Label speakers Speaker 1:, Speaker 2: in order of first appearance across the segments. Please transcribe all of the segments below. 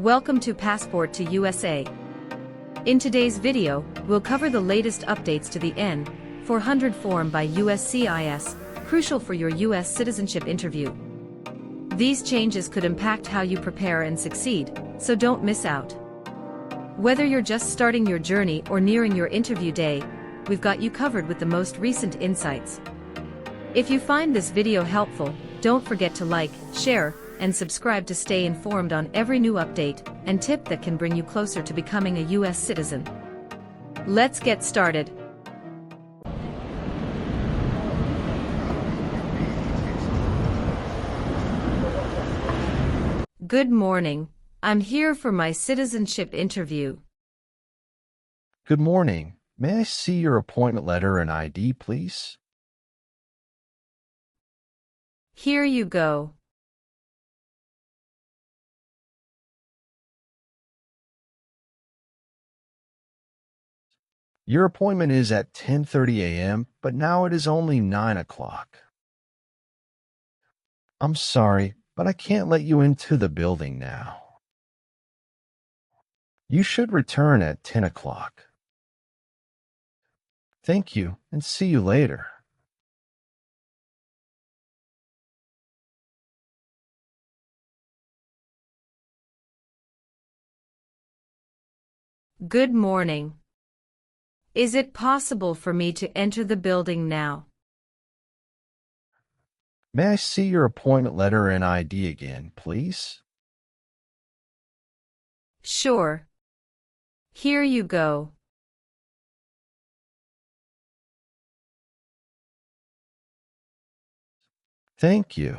Speaker 1: Welcome to Passport to USA. In today's video, we'll cover the latest updates to the N-400 form by USCIS, crucial for your US citizenship interview. These changes could impact how you prepare and succeed, so don't miss out. Whether you're just starting your journey or nearing your interview day, we've got you covered with the most recent insights. If you find this video helpful, don't forget to like, share, and subscribe to stay informed on every new update and tip that can bring you closer to becoming a US citizen. Let's get started. Good morning. I'm here for my citizenship interview.
Speaker 2: Good morning. May I see your appointment letter and ID, please?
Speaker 1: Here you go.
Speaker 2: Your appointment is at 10:30 a.m., but now it is only 9 o'clock. I'm sorry, but I can't let you into the building now. You should return at 10 o'clock. Thank you, and see you later.
Speaker 1: Good morning. Is it possible for me to enter the building now?
Speaker 2: May I see your appointment letter and ID again, please?
Speaker 1: Sure. Here you go.
Speaker 2: Thank you.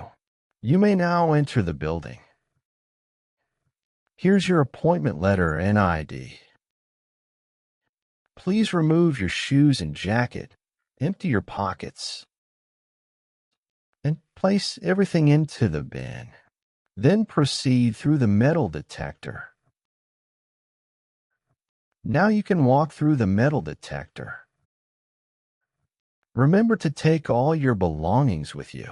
Speaker 2: You may now enter the building. Here's your appointment letter and ID. Please remove your shoes and jacket, empty your pockets, and place everything into the bin. Then proceed through the metal detector. Now you can walk through the metal detector. Remember to take all your belongings with you.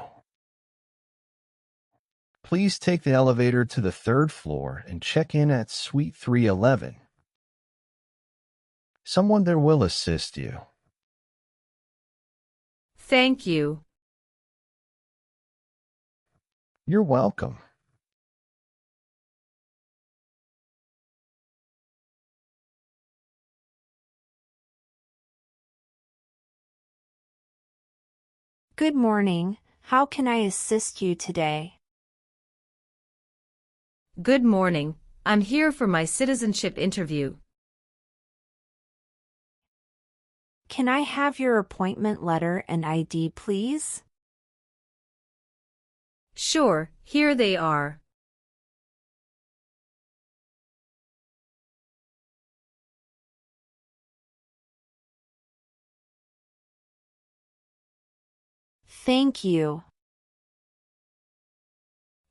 Speaker 2: Please take the elevator to the 3rd floor and check in at Suite 311. Someone there will assist you.
Speaker 1: Thank you.
Speaker 2: You're welcome.
Speaker 3: Good morning. How can I assist you today?
Speaker 1: Good morning. I'm here for my citizenship interview.
Speaker 3: Can I have your appointment letter and ID, please?
Speaker 1: Sure, here they are.
Speaker 3: Thank you.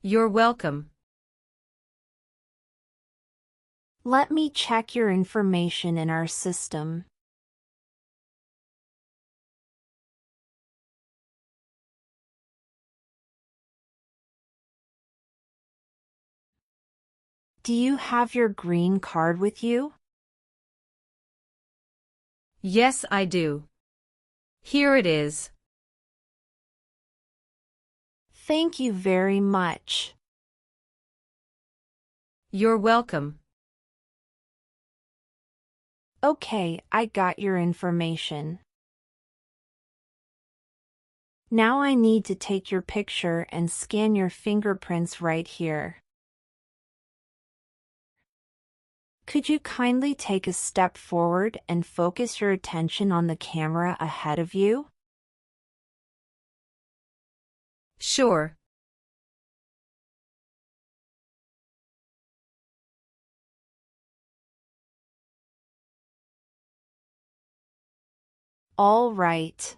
Speaker 1: You're welcome.
Speaker 3: Let me check your information in our system. Do you have your green card with you?
Speaker 1: Yes, I do. Here it is.
Speaker 3: Thank you very much.
Speaker 1: You're welcome.
Speaker 3: Okay, I got your information. Now I need to take your picture and scan your fingerprints right here. Could you kindly take a step forward and focus your attention on the camera ahead of you?
Speaker 1: Sure.
Speaker 3: All right.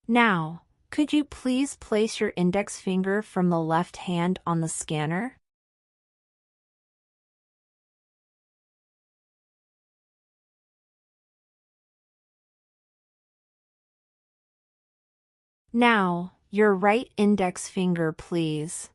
Speaker 3: Now, could you please place your index finger from the left hand on the scanner? Now, your right index finger, please.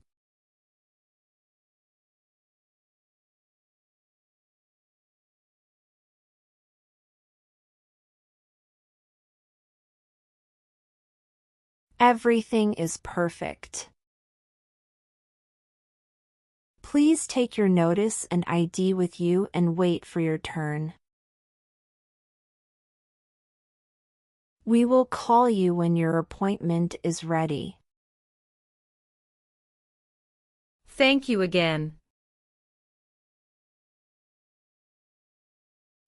Speaker 3: Everything is perfect. Please take your notice and ID with you and wait for your turn. We will call you when your appointment is ready.
Speaker 1: Thank you again.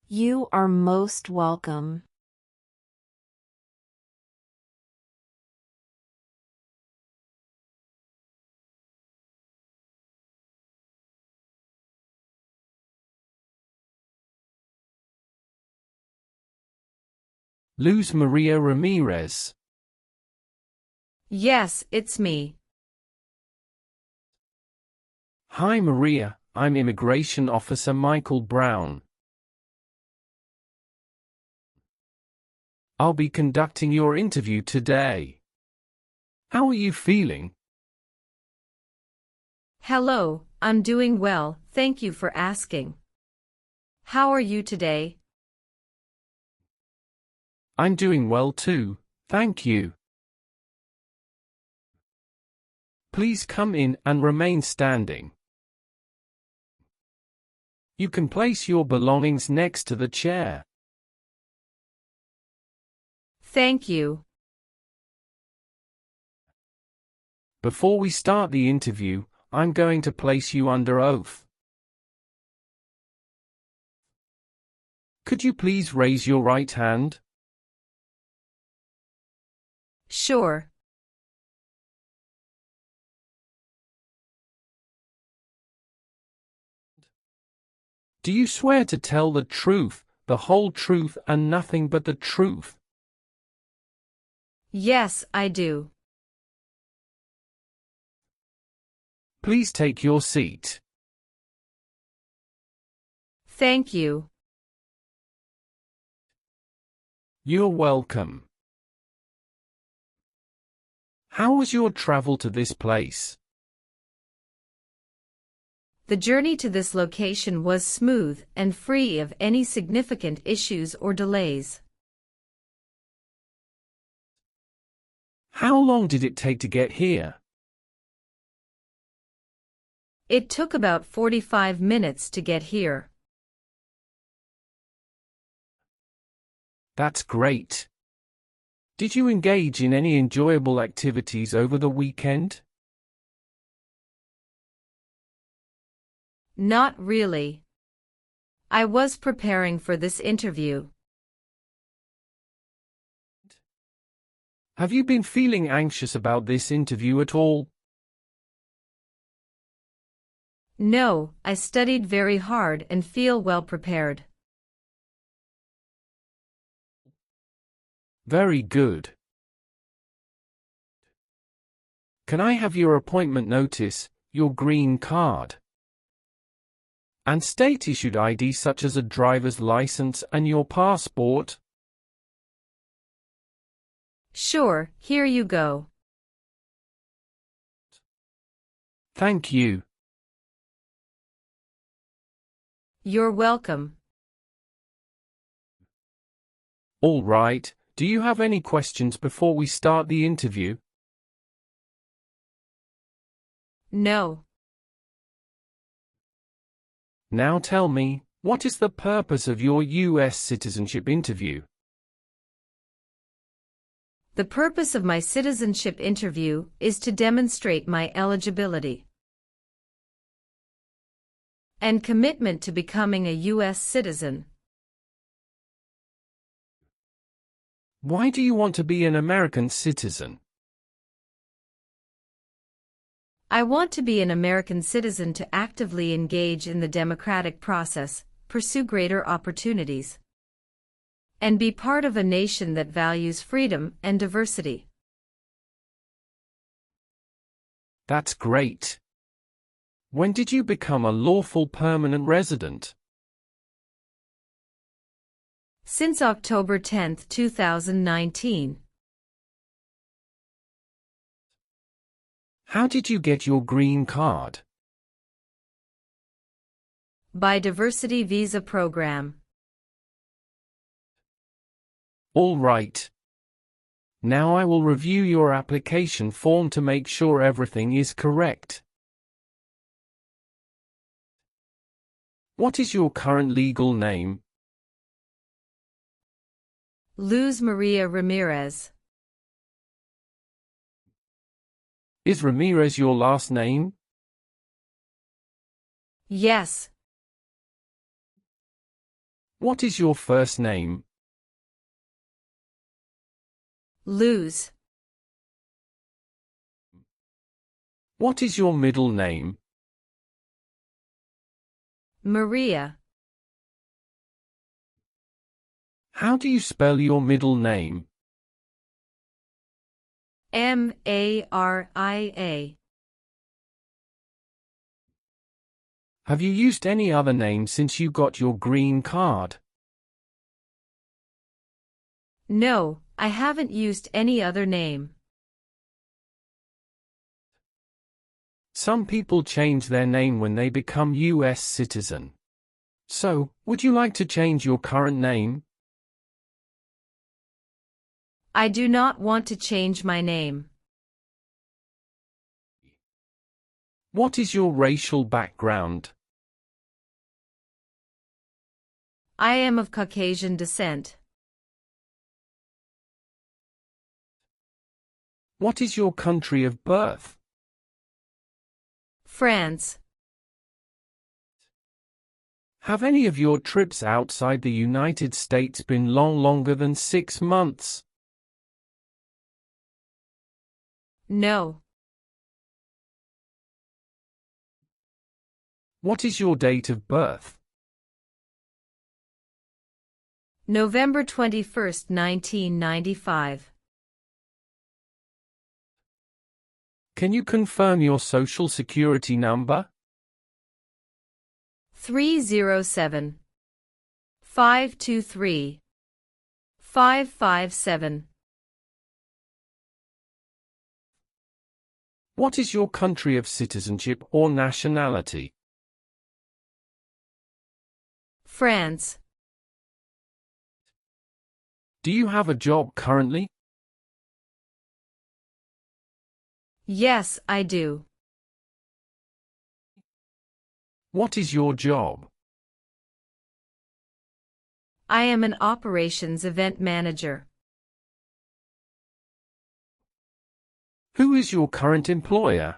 Speaker 3: You are most welcome.
Speaker 4: Luz Maria Ramirez.
Speaker 1: Yes, it's me.
Speaker 4: Hi Maria, I'm Immigration Officer Michael Brown. I'll be conducting your interview today. How are you feeling?
Speaker 1: Hello, I'm doing well, thank you for asking. How are you today?
Speaker 4: I'm doing well too, thank you. Please come in and remain standing. You can place your belongings next to the chair.
Speaker 1: Thank you.
Speaker 4: Before we start the interview, I'm going to place you under oath. Could you please raise your right hand?
Speaker 1: Sure.
Speaker 4: Do you swear to tell the truth, the whole truth and nothing but the truth?
Speaker 1: Yes, I do.
Speaker 4: Please take your seat.
Speaker 1: Thank you.
Speaker 4: You're welcome. How was your travel to this place?
Speaker 1: The journey to this location was smooth and free of any significant issues or delays.
Speaker 4: How long did it take to get here?
Speaker 1: It took about 45 minutes to get here.
Speaker 4: That's great. Did you engage in any enjoyable activities over the weekend?
Speaker 1: Not really. I was preparing for this interview.
Speaker 4: Have you been feeling anxious about this interview at all?
Speaker 1: No, I studied very hard and feel well prepared.
Speaker 4: Very good. Can I have your appointment notice, your green card, and state-issued ID such as a driver's license and your passport?
Speaker 1: Sure, here you go.
Speaker 4: Thank you.
Speaker 1: You're welcome.
Speaker 4: All right, do you have any questions before we start the interview?
Speaker 1: No.
Speaker 4: Now tell me, what is the purpose of your US citizenship interview?
Speaker 1: The purpose of my citizenship interview is to demonstrate my eligibility and commitment to becoming a U.S. citizen.
Speaker 4: Why do you want to be an American citizen?
Speaker 1: I want to be an American citizen to actively engage in the democratic process, pursue greater opportunities, and be part of a nation that values freedom and diversity.
Speaker 4: That's great. When did you become a lawful permanent resident?
Speaker 1: Since October 10, 2019.
Speaker 4: How did you get your green card?
Speaker 1: By Diversity Visa Program.
Speaker 4: All right. Now I will review your application form to make sure everything is correct. What is your current legal name?
Speaker 1: Luz Maria Ramirez.
Speaker 4: Is Ramirez your last name?
Speaker 1: Yes.
Speaker 4: What is your first name?
Speaker 1: Luz.
Speaker 4: What is your middle name?
Speaker 1: Maria.
Speaker 4: How do you spell your middle name?
Speaker 1: Maria.
Speaker 4: Have you used any other name since you got your green card?
Speaker 1: No, I haven't used any other name.
Speaker 4: Some people change their name when they become US citizen. So, would you like to change your current name?
Speaker 1: I do not want to change my name.
Speaker 4: What is your racial background?
Speaker 1: I am of Caucasian descent.
Speaker 4: What is your country of birth?
Speaker 1: France.
Speaker 4: Have any of your trips outside the United States been longer than 6 months?
Speaker 1: No.
Speaker 4: What is your date of birth?
Speaker 1: November 21st, 1995.
Speaker 4: Can you confirm your social security number?
Speaker 1: 307 523 557.
Speaker 4: What is your country of citizenship or nationality?
Speaker 1: France.
Speaker 4: Do you have a job currently?
Speaker 1: Yes, I do.
Speaker 4: What is your job?
Speaker 1: I am an operations event manager.
Speaker 4: Who is your current employer?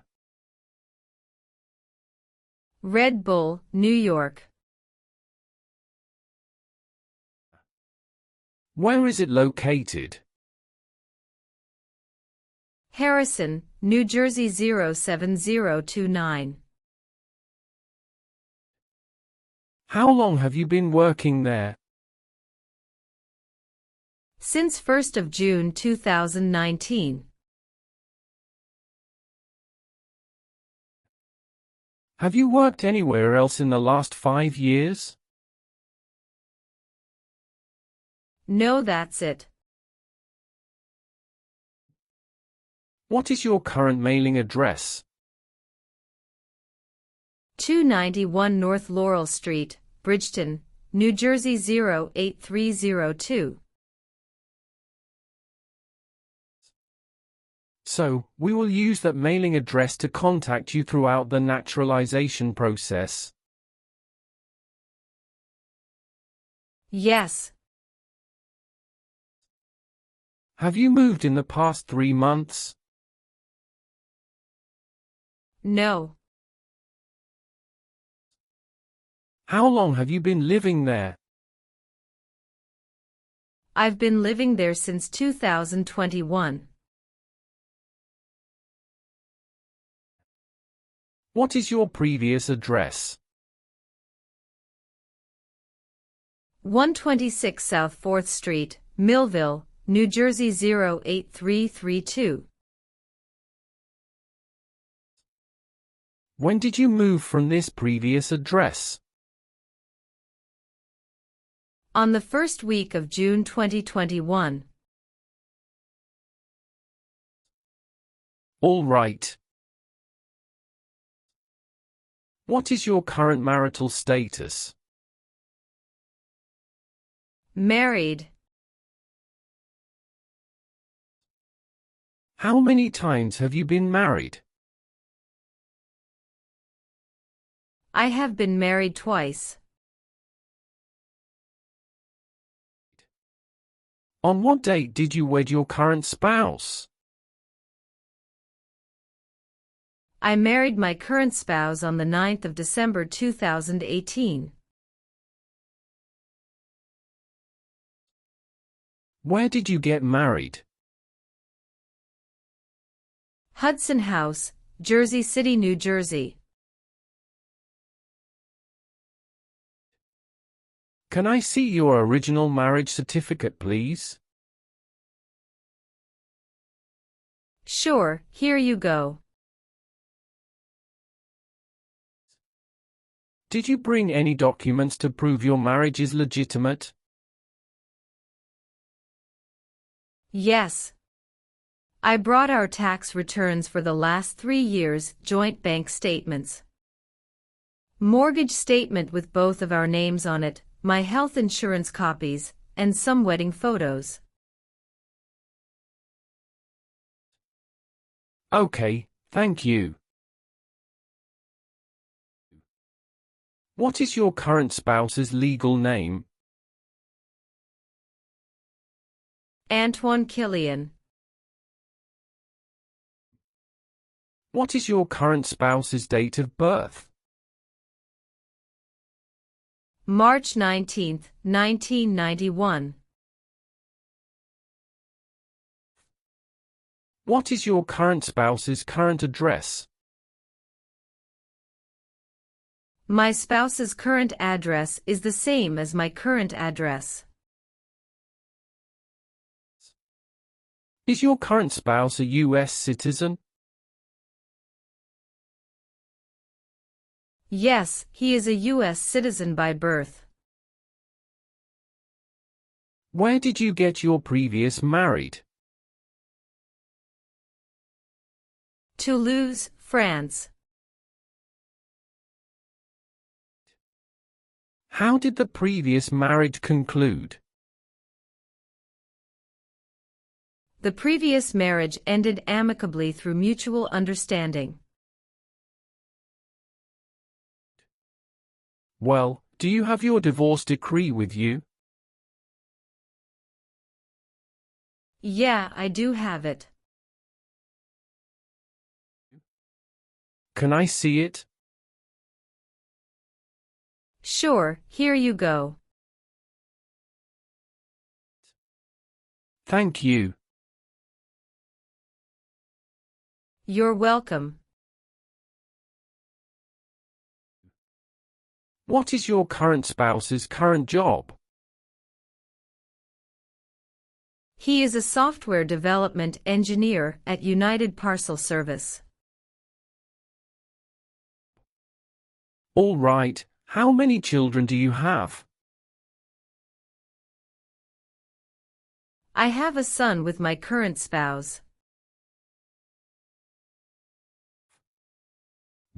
Speaker 1: Red Bull, New York.
Speaker 4: Where is it located?
Speaker 1: Harrison, New Jersey 07029.
Speaker 4: How long have you been working there?
Speaker 1: Since 1st of June 2019.
Speaker 4: Have you worked anywhere else in the last 5 years?
Speaker 1: No, that's it.
Speaker 4: What is your current mailing address?
Speaker 1: 291 North Laurel Street, Bridgeton, New Jersey 08302.
Speaker 4: So, we will use that mailing address to contact you throughout the naturalization process.
Speaker 1: Yes.
Speaker 4: Have you moved in the past 3 months?
Speaker 1: No.
Speaker 4: How long have you been living there?
Speaker 1: I've been living there since 2021.
Speaker 4: What is your previous address?
Speaker 1: 126 South 4th Street, Millville, New Jersey 08332.
Speaker 4: When did you move from this previous address?
Speaker 1: On the first week of June 2021.
Speaker 4: All right. What is your current marital status?
Speaker 1: Married.
Speaker 4: How many times have you been married?
Speaker 1: I have been married twice.
Speaker 4: On what date did you wed your current spouse?
Speaker 1: I married my current spouse on the 9th of December 2018.
Speaker 4: Where did you get married?
Speaker 1: Hudson House, Jersey City, New Jersey.
Speaker 4: Can I see your original marriage certificate, please?
Speaker 1: Sure, here you go.
Speaker 4: Did you bring any documents to prove your marriage is legitimate?
Speaker 1: Yes. I brought our tax returns for the last 3 years, joint bank statements, mortgage statement with both of our names on it, my health insurance copies, and some wedding photos.
Speaker 4: Okay, thank you. What is your current spouse's legal name?
Speaker 1: Antoine Killian.
Speaker 4: What is your current spouse's date of birth?
Speaker 1: March 19, 1991.
Speaker 4: What is your current spouse's current address?
Speaker 1: My spouse's current address is the same as my current address.
Speaker 4: Is your current spouse a US citizen?
Speaker 1: Yes, he is a US citizen by birth.
Speaker 4: Where did you get your previous married?
Speaker 1: Toulouse, France.
Speaker 4: How did the previous marriage conclude?
Speaker 1: The previous marriage ended amicably through mutual understanding.
Speaker 4: Well, do you have your divorce decree with you?
Speaker 1: Yeah, I do have it.
Speaker 4: Can I see it?
Speaker 1: Sure, here you go.
Speaker 4: Thank you.
Speaker 1: You're welcome.
Speaker 4: What is your current spouse's current job?
Speaker 1: He is a software development engineer at United Parcel Service.
Speaker 4: All right, how many children do you have?
Speaker 1: I have a son with my current spouse.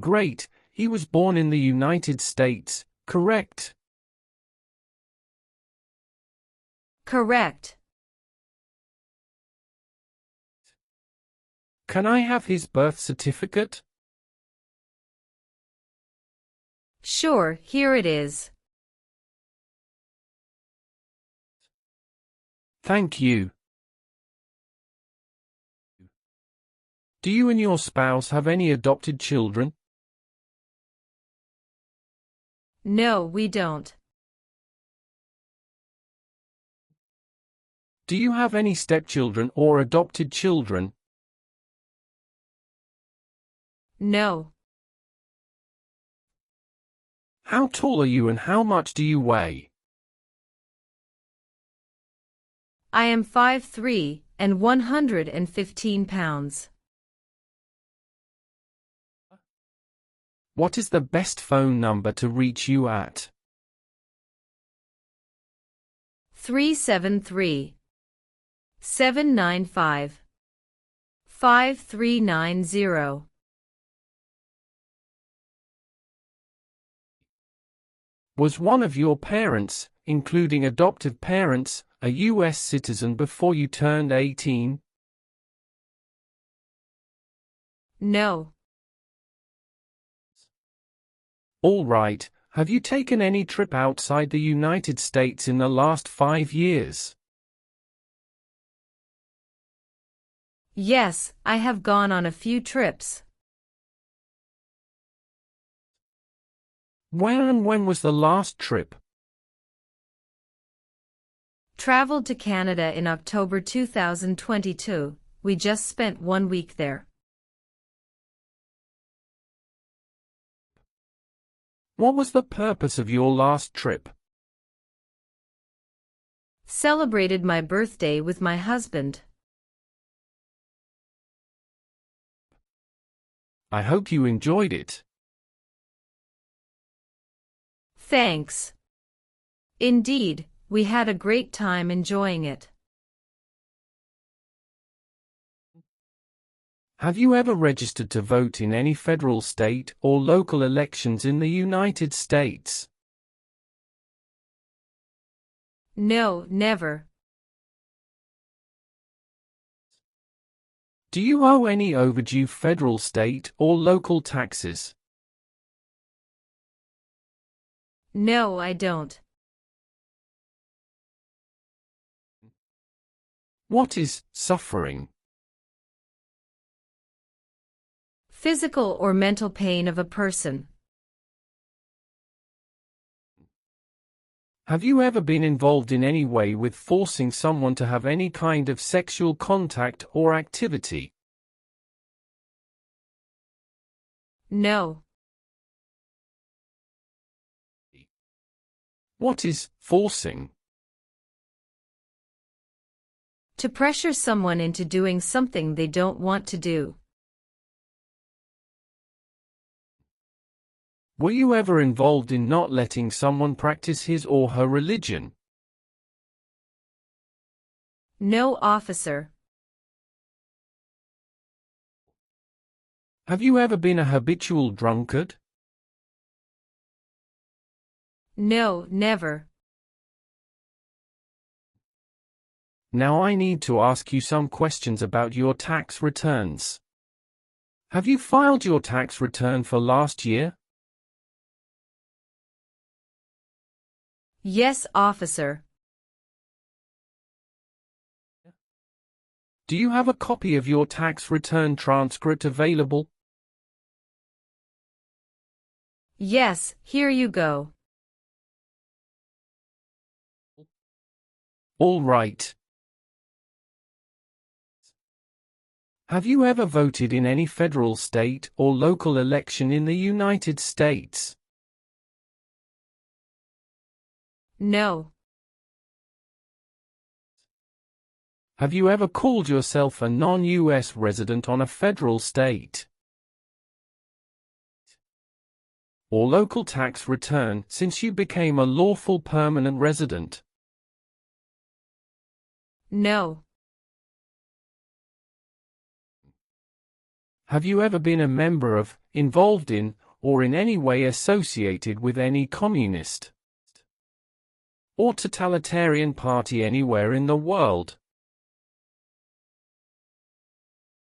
Speaker 4: Great, he was born in the United States, correct?
Speaker 1: Correct.
Speaker 4: Can I have his birth certificate?
Speaker 1: Sure, here it is.
Speaker 4: Thank you. Do you and your spouse have any adopted children?
Speaker 1: No, we don't.
Speaker 4: Do you have any stepchildren or adopted children?
Speaker 1: No.
Speaker 4: How tall are you and how much do you weigh?
Speaker 1: I am 5'3" and 115 pounds.
Speaker 4: What is the best phone number to reach you at?
Speaker 1: 373-795-5390.
Speaker 4: Was one of your parents, including adoptive parents, a US citizen before you turned 18?
Speaker 1: No.
Speaker 4: All right, have you taken any trip outside the United States in the last 5 years?
Speaker 1: Yes, I have gone on a few trips.
Speaker 4: Where and when was the last trip?
Speaker 1: Traveled to Canada in October 2022. We just spent 1 week there.
Speaker 4: What was the purpose of your last trip?
Speaker 1: Celebrated my birthday with my husband.
Speaker 4: I hope you enjoyed it.
Speaker 1: Thanks. Indeed, we had a great time enjoying it.
Speaker 4: Have you ever registered to vote in any federal, state, or local elections in the United States?
Speaker 1: No, never.
Speaker 4: Do you owe any overdue federal, state, or local taxes?
Speaker 1: No, I don't.
Speaker 4: What is suffering?
Speaker 1: Physical or mental pain of a person.
Speaker 4: Have you ever been involved in any way with forcing someone to have any kind of sexual contact or activity?
Speaker 1: No.
Speaker 4: What is forcing?
Speaker 1: To pressure someone into doing something they don't want to do.
Speaker 4: Were you ever involved in not letting someone practice his or her religion?
Speaker 1: No, officer.
Speaker 4: Have you ever been a habitual drunkard?
Speaker 1: No, never.
Speaker 4: Now I need to ask you some questions about your tax returns. Have you filed your tax return for last year?
Speaker 1: Yes, officer.
Speaker 4: Do you have a copy of your tax return transcript available?
Speaker 1: Yes, here you go.
Speaker 4: All right. Have you ever voted in any federal, state, or local election in the United States?
Speaker 1: No.
Speaker 4: Have you ever called yourself a non-US resident on a federal, state, or local tax return since you became a lawful permanent resident?
Speaker 1: No.
Speaker 4: Have you ever been a member of, involved in, or in any way associated with any communist or totalitarian party anywhere in the world?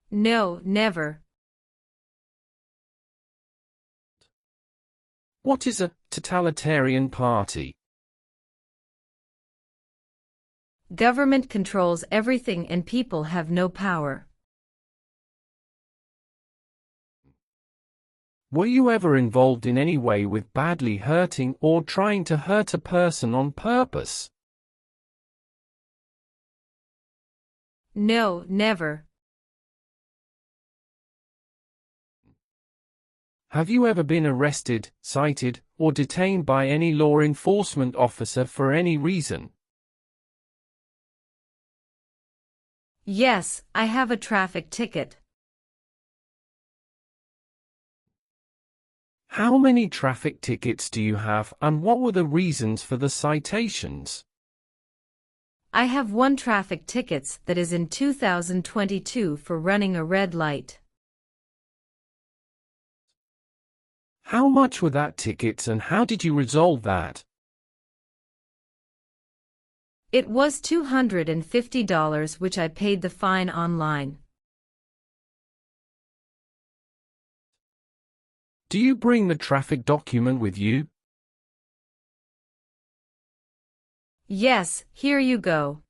Speaker 1: No, never.
Speaker 4: What is a totalitarian party?
Speaker 1: Government controls everything and people have no power.
Speaker 4: Were you ever involved in any way with badly hurting or trying to hurt a person on purpose?
Speaker 1: No, never.
Speaker 4: Have you ever been arrested, cited, or detained by any law enforcement officer for any reason?
Speaker 1: Yes, I have a traffic ticket.
Speaker 4: How many traffic tickets do you have, and what were the reasons for the citations?
Speaker 1: I have 1 traffic tickets that is in 2022 for running a red light.
Speaker 4: How much were that tickets and how did you resolve that?
Speaker 1: It was $250 which I paid the fine online.
Speaker 4: Do you bring the traffic document with you?
Speaker 1: Yes, here you go.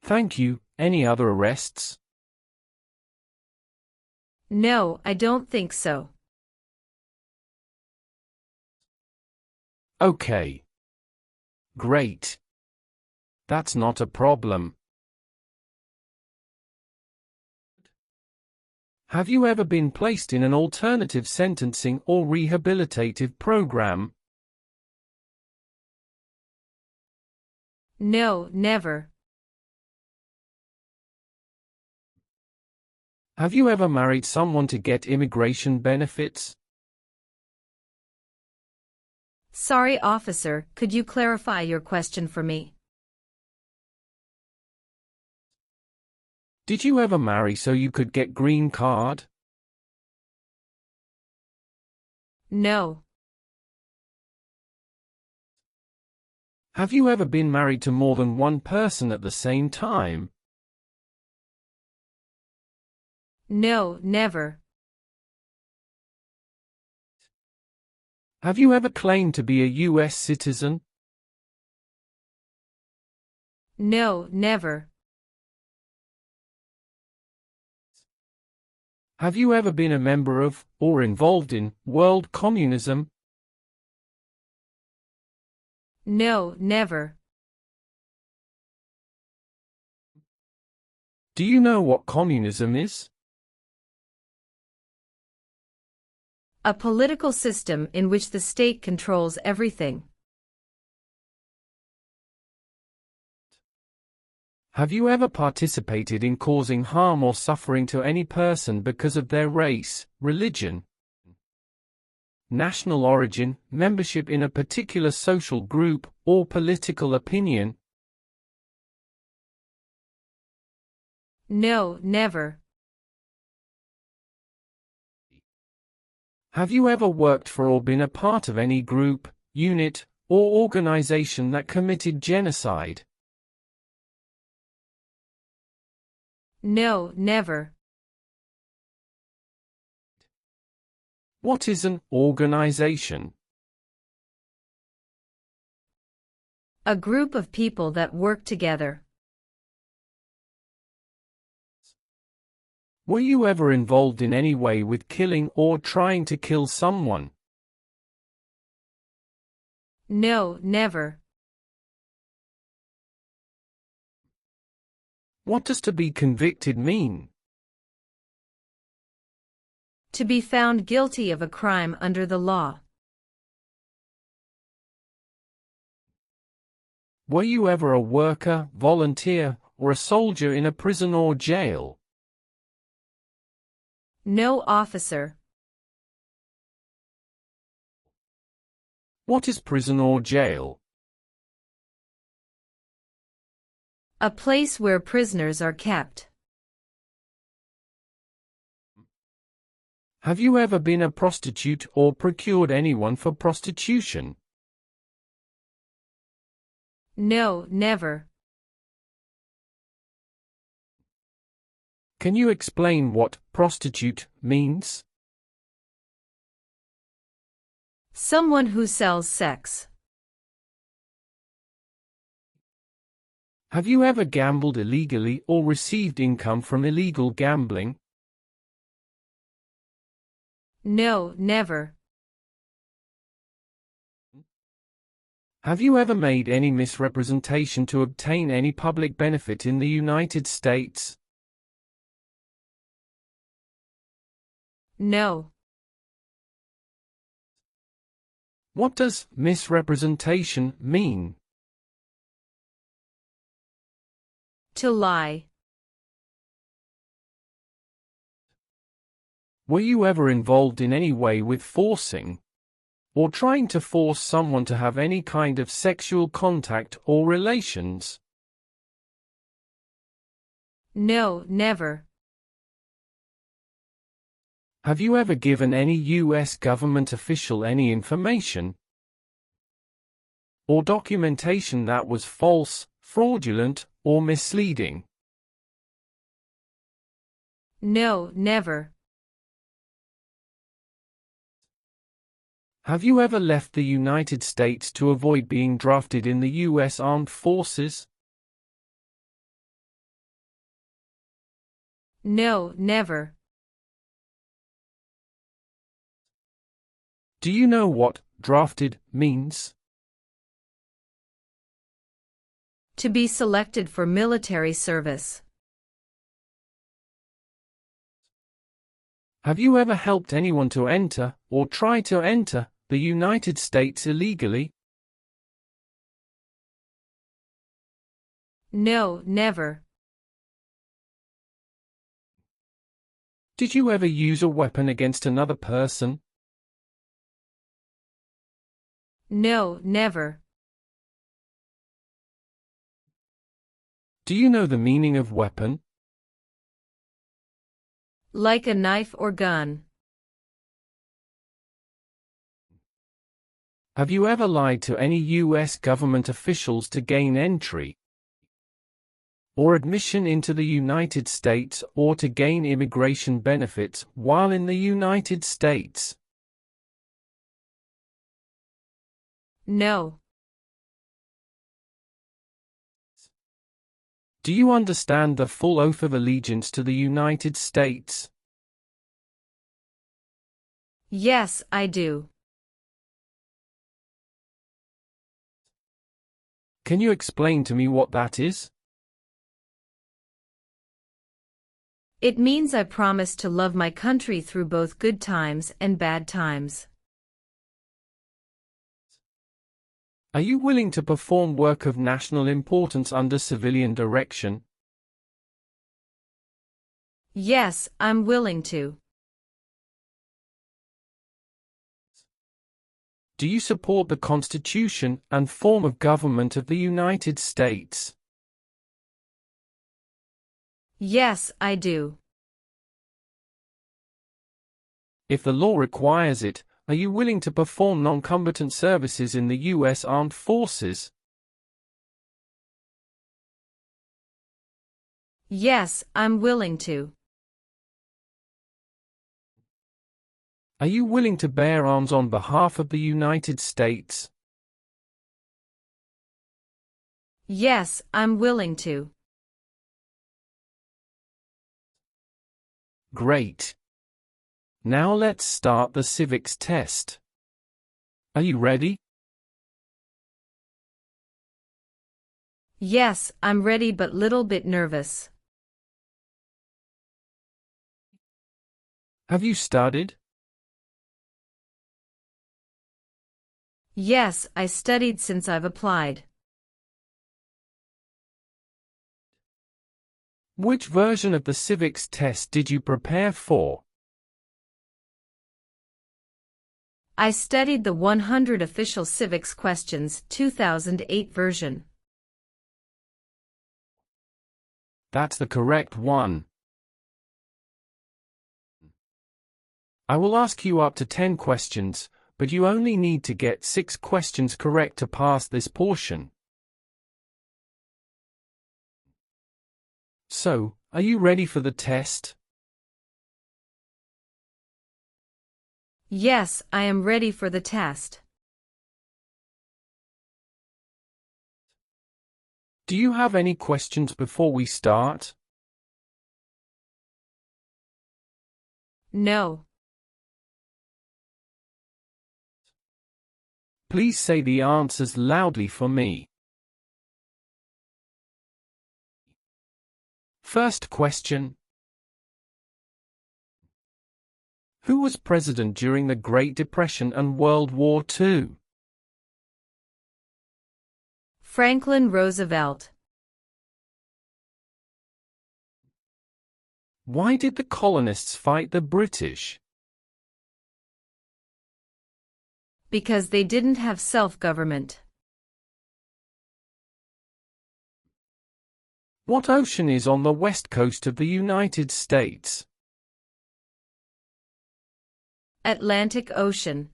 Speaker 4: Thank you. Any other arrests?
Speaker 1: No, I don't think so.
Speaker 4: Okay. Great. That's not a problem. Have you ever been placed in an alternative sentencing or rehabilitative program?
Speaker 1: No, never.
Speaker 4: Have you ever married someone to get immigration benefits?
Speaker 1: Sorry, officer, could you clarify your question for me?
Speaker 4: Did you ever marry so you could get green card?
Speaker 1: No.
Speaker 4: Have you ever been married to more than one person at the same time?
Speaker 1: No, never.
Speaker 4: Have you ever claimed to be a US citizen?
Speaker 1: No, never.
Speaker 4: Have you ever been a member of, or involved in, world communism?
Speaker 1: No, never.
Speaker 4: Do you know what communism is?
Speaker 1: A political system in which the state controls everything.
Speaker 4: Have you ever participated in causing harm or suffering to any person because of their race, religion, national origin, membership in a particular social group, or political opinion?
Speaker 1: No, never.
Speaker 4: Have you ever worked for or been a part of any group, unit, or organization that committed genocide?
Speaker 1: No, never.
Speaker 4: What is an organization?
Speaker 1: A group of people that work together.
Speaker 4: Were you ever involved in any way with killing or trying to kill someone?
Speaker 1: No, never.
Speaker 4: What does to be convicted mean?
Speaker 1: To be found guilty of a crime under the law.
Speaker 4: Were you ever a worker, volunteer, or a soldier in a prison or jail?
Speaker 1: No, officer.
Speaker 4: What is prison or jail?
Speaker 1: A place where prisoners are kept.
Speaker 4: Have you ever been a prostitute or procured anyone for prostitution?
Speaker 1: No, never.
Speaker 4: Can you explain what prostitute means?
Speaker 1: Someone who sells sex.
Speaker 4: Have you ever gambled illegally or received income from illegal gambling?
Speaker 1: No, never.
Speaker 4: Have you ever made any misrepresentation to obtain any public benefit in the United States?
Speaker 1: No.
Speaker 4: What does misrepresentation mean?
Speaker 1: To lie.
Speaker 4: Were you ever involved in any way with forcing, or trying to force someone to have any kind of sexual contact or relations?
Speaker 1: No, never.
Speaker 4: Have you ever given any U.S. government official any information or documentation that was false, fraudulent, or misleading?
Speaker 1: No, never.
Speaker 4: Have you ever left the United States to avoid being drafted in the U.S. Armed Forces?
Speaker 1: No, never.
Speaker 4: Do you know what drafted means?
Speaker 1: To be selected for military service.
Speaker 4: Have you ever helped anyone to enter, or try to enter, the United States illegally?
Speaker 1: No, never.
Speaker 4: Did you ever use a weapon against another person?
Speaker 1: No, never.
Speaker 4: Do you know the meaning of weapon?
Speaker 1: Like a knife or gun.
Speaker 4: Have you ever lied to any U.S. government officials to gain entry or admission into the United States or to gain immigration benefits while in the United States?
Speaker 1: No.
Speaker 4: Do you understand the full oath of allegiance to the United States?
Speaker 1: Yes, I do.
Speaker 4: Can you explain to me what that is?
Speaker 1: It means I promise to love my country through both good times and bad times.
Speaker 4: Are you willing to perform work of national importance under civilian direction?
Speaker 1: Yes, I'm willing to.
Speaker 4: Do you support the Constitution and form of government of the United States?
Speaker 1: Yes, I do.
Speaker 4: If the law requires it, are you willing to perform non-combatant services in the U.S. Armed Forces?
Speaker 1: Yes, I'm willing to.
Speaker 4: Are you willing to bear arms on behalf of the United States?
Speaker 1: Yes, I'm willing to.
Speaker 4: Great. Now let's start the civics test. Are you ready?
Speaker 1: Yes, I'm ready but little bit nervous.
Speaker 4: Have you studied?
Speaker 1: Yes, I studied since I've applied.
Speaker 4: Which version of the civics test did you prepare for?
Speaker 1: I studied the 100 Official Civics Questions 2008 version.
Speaker 4: That's the correct one. I will ask you up to 10 questions, but you only need to get 6 questions correct to pass this portion. So, are you ready for the test?
Speaker 1: Yes, I am ready for the test.
Speaker 4: Do you have any questions before we start?
Speaker 1: No.
Speaker 4: Please say the answers loudly for me. First question. Who was president during the Great Depression and World War II?
Speaker 1: Franklin Roosevelt.
Speaker 4: Why did the colonists fight the British?
Speaker 1: Because they didn't have self-government.
Speaker 4: What ocean is on the west coast of the United States?
Speaker 1: Atlantic Ocean.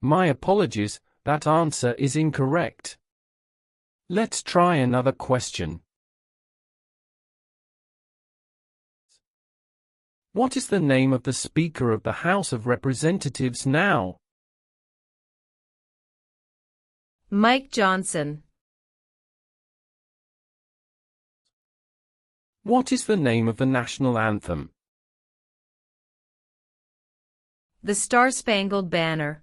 Speaker 4: My apologies, that answer is incorrect. Let's try another question. What is the name of the Speaker of the House of Representatives now?
Speaker 1: Mike Johnson.
Speaker 4: What is the name of the national anthem?
Speaker 1: The Star-Spangled Banner.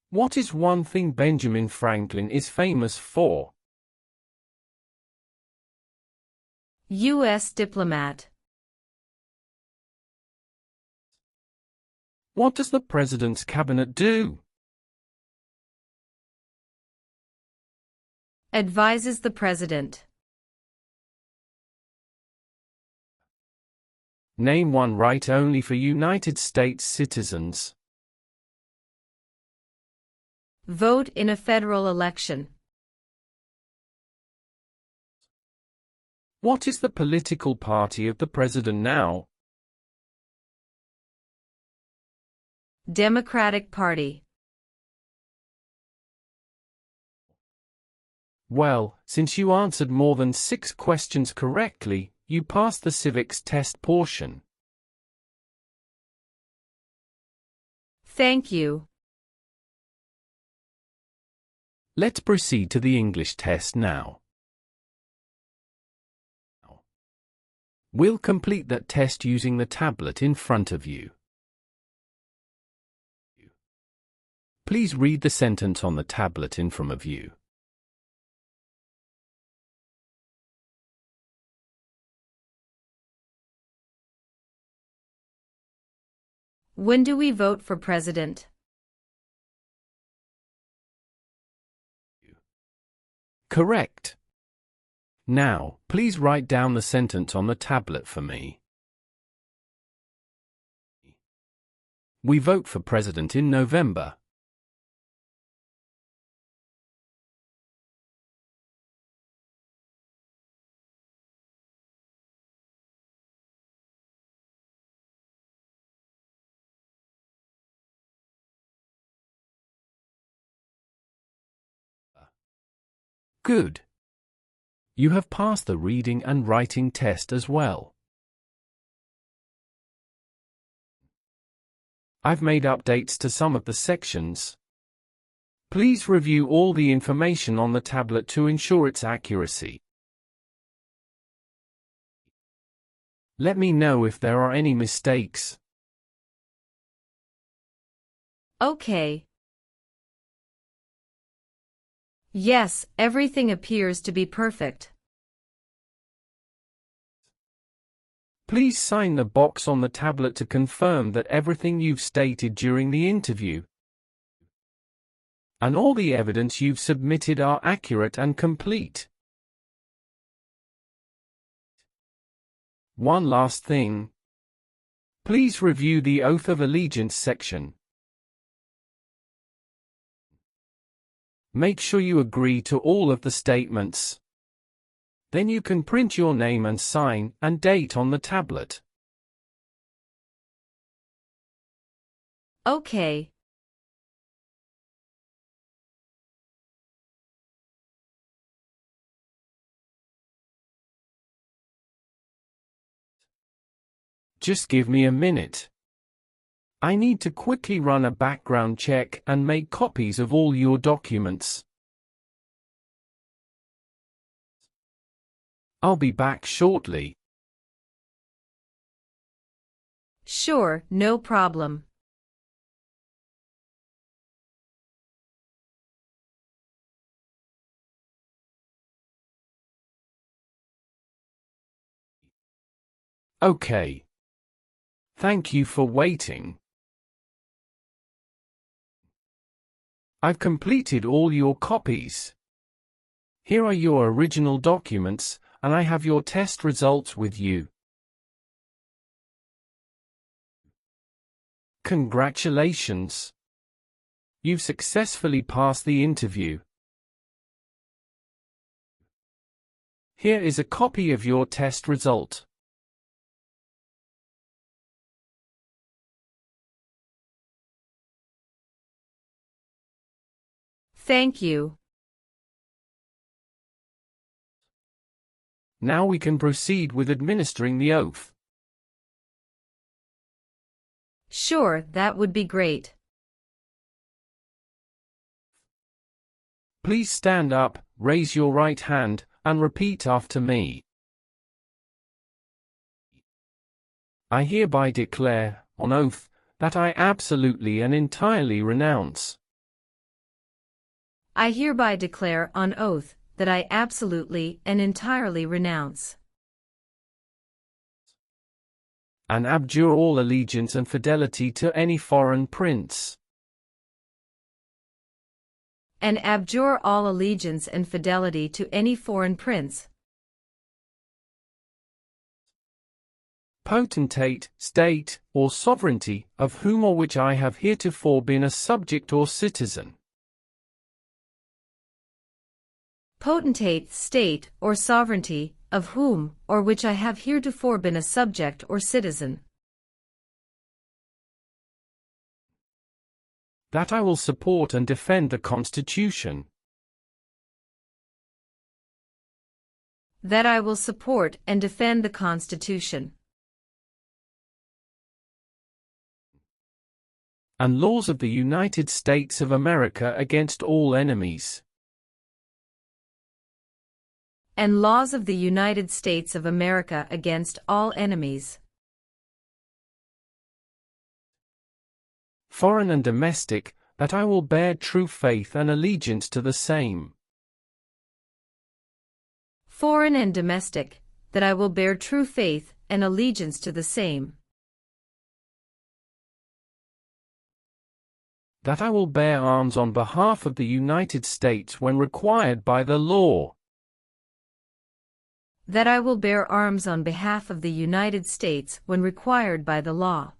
Speaker 4: What is one thing Benjamin Franklin is famous for?
Speaker 1: U.S. diplomat.
Speaker 4: What does the President's Cabinet do?
Speaker 1: Advises the President.
Speaker 4: Name one right only for United States citizens.
Speaker 1: Vote in a federal election.
Speaker 4: What is the political party of the President now?
Speaker 1: Democratic Party.
Speaker 4: Well, since you answered more than 6 questions correctly, you passed the civics test portion.
Speaker 1: Thank you.
Speaker 4: Let's proceed to the English test now. We'll complete that test using the tablet in front of you. Please read the sentence on the tablet in front of you.
Speaker 1: When do we vote for president?
Speaker 4: Correct. Now, please write down the sentence on the tablet for me. We vote for president in November. Good. You have passed the reading and writing test as well. I've made updates to some of the sections. Please review all the information on the tablet to ensure its accuracy. Let me know if there are any mistakes.
Speaker 1: Okay. Yes, everything appears to be perfect.
Speaker 4: Please sign the box on the tablet to confirm that everything you've stated during the interview and all the evidence you've submitted are accurate and complete. One last thing. Please review the Oath of Allegiance section. Make sure you agree to all of the statements. Then you can print your name and sign and date on the tablet.
Speaker 1: Okay.
Speaker 4: Just give me a minute. I need to quickly run a background check and make copies of all your documents. I'll be back shortly.
Speaker 1: Sure, no problem.
Speaker 4: Okay. Thank you for waiting. I've completed all your copies. Here are your original documents, and I have your test results with you. Congratulations! You've successfully passed the interview. Here is a copy of your test result.
Speaker 1: Thank you.
Speaker 4: Now we can proceed with administering the oath.
Speaker 1: Sure, that would be great.
Speaker 4: Please stand up, raise your right hand, and repeat after me. I hereby declare, on oath, that I absolutely and entirely renounce
Speaker 1: I hereby declare on oath that I absolutely and entirely renounce
Speaker 4: and abjure all allegiance and fidelity to any foreign prince,
Speaker 1: and abjure all allegiance and fidelity to any foreign prince,
Speaker 4: potentate, state, or sovereignty, of whom or which I have heretofore been a subject or citizen.
Speaker 1: Potentate, state, or sovereignty, of whom or which I have heretofore been a subject or citizen.
Speaker 4: That I will support and defend the Constitution.
Speaker 1: That I will support and defend the Constitution.
Speaker 4: And laws of the United States of America against all enemies.
Speaker 1: And laws of the United States of America against all enemies.
Speaker 4: Foreign and domestic, that I will bear true faith and allegiance to the same.
Speaker 1: Foreign and domestic, that I will bear true faith and allegiance to the same.
Speaker 4: That I will bear arms on behalf of the United States when required by the law.
Speaker 1: That I will bear arms on behalf of the United States when required by the law.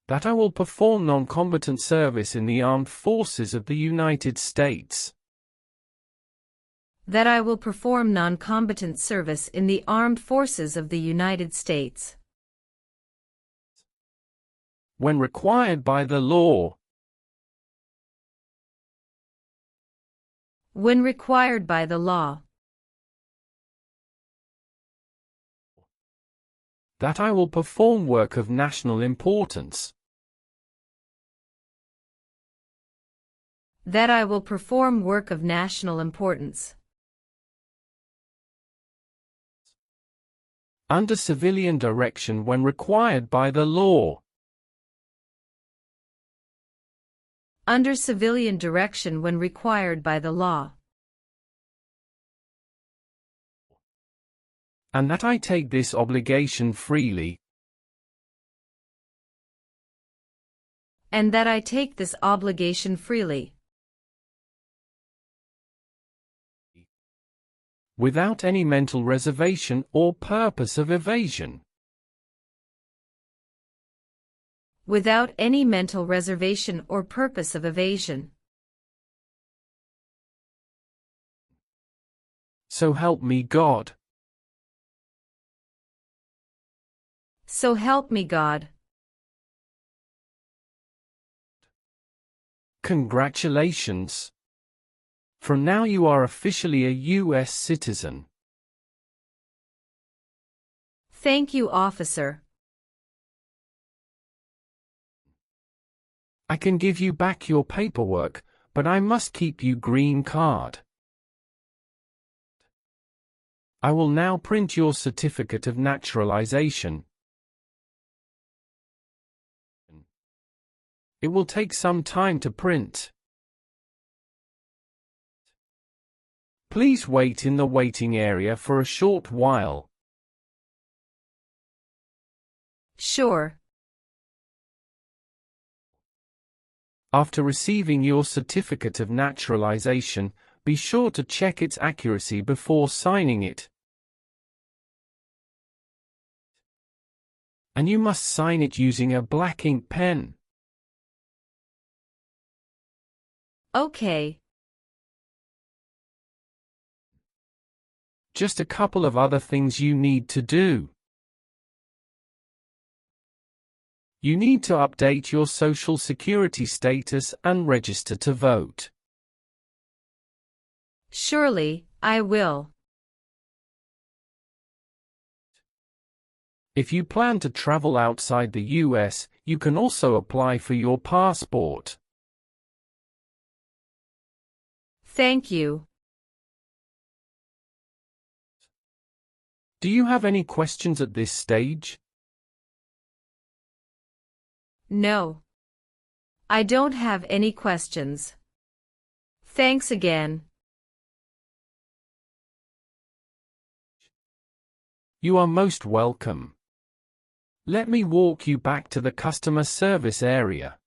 Speaker 4: That I will perform non-combatant service in the armed forces of the United States.
Speaker 1: That I will perform non-combatant service in the armed forces of the United States.
Speaker 4: When required by the law.
Speaker 1: When required by the law.
Speaker 4: That I will perform work of national importance.
Speaker 1: That I will perform work of national importance.
Speaker 4: Under civilian direction when required by the law.
Speaker 1: Under civilian direction when required by the law.
Speaker 4: And that I take this obligation freely.
Speaker 1: And that I take this obligation freely.
Speaker 4: Without any mental reservation or purpose of evasion.
Speaker 1: Without any mental reservation or purpose of evasion.
Speaker 4: So help me God.
Speaker 1: So help me God.
Speaker 4: Congratulations. From now you are officially a U.S. citizen.
Speaker 1: Thank you, officer.
Speaker 4: I can give you back your paperwork, but I must keep your green card. I will now print your certificate of naturalization. It will take some time to print. Please wait in the waiting area for a short while.
Speaker 1: Sure.
Speaker 4: After receiving your certificate of naturalization, be sure to check its accuracy before signing it. And you must sign it using a black ink pen.
Speaker 1: Okay.
Speaker 4: Just a couple of other things you need to do. You need to update your Social Security status and register to vote.
Speaker 1: Surely, I will.
Speaker 4: If you plan to travel outside the US, you can also apply for your passport.
Speaker 1: Thank you.
Speaker 4: Do you have any questions at this stage?
Speaker 1: No. I don't have any questions. Thanks again.
Speaker 4: You are most welcome. Let me walk you back to the customer service area.